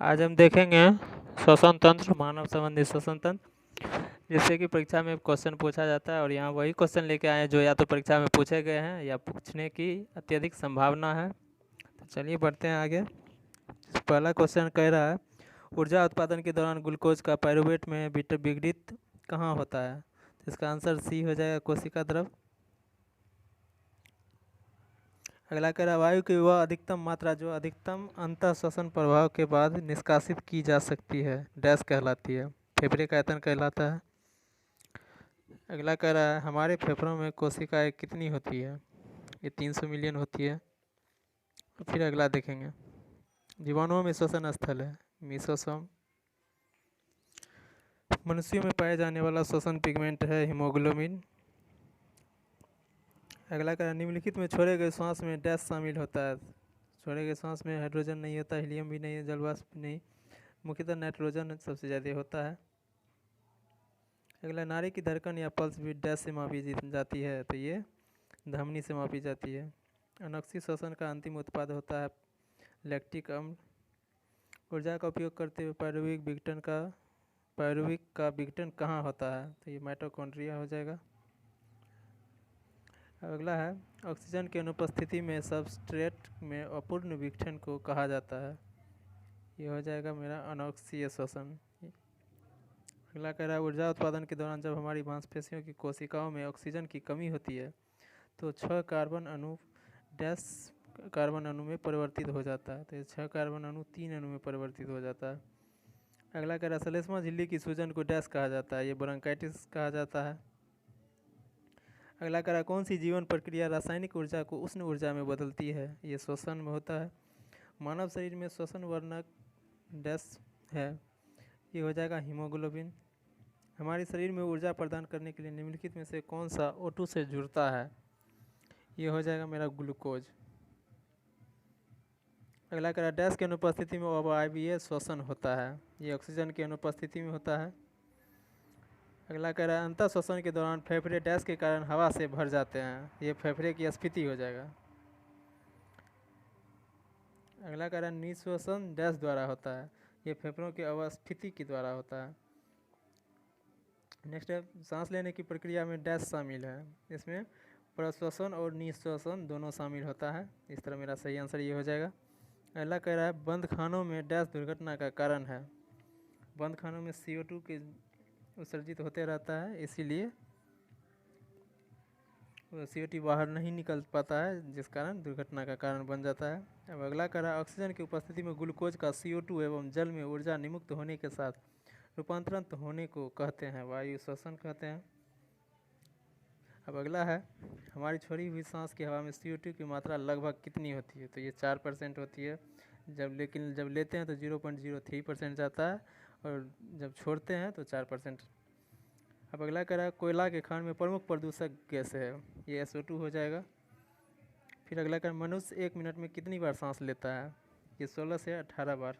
आज हम देखेंगे श्वसन तंत्र, मानव संबंधी श्वसन तंत्र, जिससे कि परीक्षा में क्वेश्चन पूछा जाता है। और यहाँ वही क्वेश्चन लेके आए हैं जो या तो परीक्षा में पूछे गए हैं या पूछने की अत्यधिक संभावना है। तो चलिए बढ़ते हैं आगे। पहला क्वेश्चन कह रहा है, ऊर्जा उत्पादन के दौरान ग्लूकोज का पायरुवेट में विघटित कहाँ होता है? तो इसका आंसर सी हो जाएगा, कोशिका द्रव। अगला कह रहा है, वायु की वह अधिकतम मात्रा जो अधिकतम अंतः श्वसन प्रभाव के बाद निष्कासित की जा सकती है, डैश कहलाती है? फेफड़े का आयतन कहलाता है। अगला कह रहा है, हमारे फेफड़ों में कोशिकाएं कितनी होती है? ये 300 मिलियन होती है। फिर अगला देखेंगे, जीवाणुओं में श्वसन स्थल है मीसोसोम। मनुष्यों में पाए जाने वाला श्वसन पिगमेंट है हीमोग्लोबिन। अगला कह रहा है, निम्नलिखित में छोड़े गए श्वास में डैश शामिल होता है? छोड़े गए श्वास में हाइड्रोजन नहीं होता, हीलियम भी नहीं है, जलवाष्प भी नहीं, मुख्यतः नाइट्रोजन सबसे ज़्यादा होता है। अगला, नाड़ी की धड़कन या पल्स भी डैश से मापी जाती है? तो ये धमनी से मापी जाती है। अनोक्सी श्वसन का अंतिम उत्पाद होता है लैक्टिक अम्ल। ऊर्जा का उपयोग करते हुए पायरुविक का विघटन कहाँ होता है? तो ये माइटोकॉन्ड्रिया हो जाएगा। अगला है, ऑक्सीजन की अनुपस्थिति में सबस्ट्रेट में अपूर्ण विघटन को कहा जाता है? ये हो जाएगा मेरा अनोक्सीय श्वसन। अगला कह रहा है, ऊर्जा उत्पादन के दौरान जब हमारी मांसपेशियों की कोशिकाओं में ऑक्सीजन की कमी होती है तो 6 कार्बन अणु डैश कार्बन अणु में परिवर्तित हो जाता है? तो ये 6 कार्बन अणु 3 अणु में परिवर्तित हो जाता है। अगला कह रहा है, श्लेष्मा झिल्ली की सूजन को डैश कहा जाता है? ये ब्रोंकाइटिस कहा जाता है। अगला कह रहा है, कौन सी जीवन प्रक्रिया रासायनिक ऊर्जा को उष्ण ऊर्जा में बदलती है? ये श्वसन में होता है। मानव शरीर में श्वसन वर्णक डैश है? ये हो जाएगा हीमोग्लोबिन। हमारे शरीर में ऊर्जा प्रदान करने के लिए निम्नलिखित में से कौन सा O2 से जुड़ता है? ये हो जाएगा मेरा ग्लूकोज। अगला कह रहा है, डैश की अनुपस्थिति में अवायवीय श्वसन होता है? ये ऑक्सीजन की अनुपस्थिति में होता है। अगला कह रहा है, अंतः श्वसन के दौरान फेफड़े डैश के कारण हवा से भर जाते हैं? ये फेफड़े की स्फीति हो जाएगा। अगला कह रहा है, निःश्वसन डैश द्वारा होता है? ये फेफड़ों की अवस्थिति के द्वारा होता है। नेक्स्ट है, सांस लेने की प्रक्रिया में डैश शामिल है? इसमें प्रश्वसन और निःश्वसन दोनों शामिल होता है। इस तरह मेरा सही आंसर ये हो जाएगा। अगला कह रहा है, बंद खानों में डैश दुर्घटना का कारण है? बंद खानों में CO2 के उत्सर्जित होते रहता है, इसीलिए CO2 बाहर नहीं निकल पाता है, जिस कारण दुर्घटना का कारण बन जाता है। अब अगला कह रहा है, ऑक्सीजन की उपस्थिति में ग्लूकोज का CO2 एवं जल में ऊर्जा निमुक्त होने के साथ रूपांतरण होने को कहते हैं? वायु श्वसन कहते हैं। अब अगला है, हमारी छोड़ी हुई सांस की हवा में CO2 की मात्रा लगभग कितनी होती है? तो ये 4% होती है। जब लेते हैं तो 0.03% जाता है और जब छोड़ते हैं तो 4%। अब अगला कह रहा है, कोयला के खान में प्रमुख प्रदूषक गैस है? ये SO2 हो जाएगा। फिर अगला कह रहा है, मनुष्य 1 मिनट में कितनी बार सांस लेता है? ये 16 से 18 बार।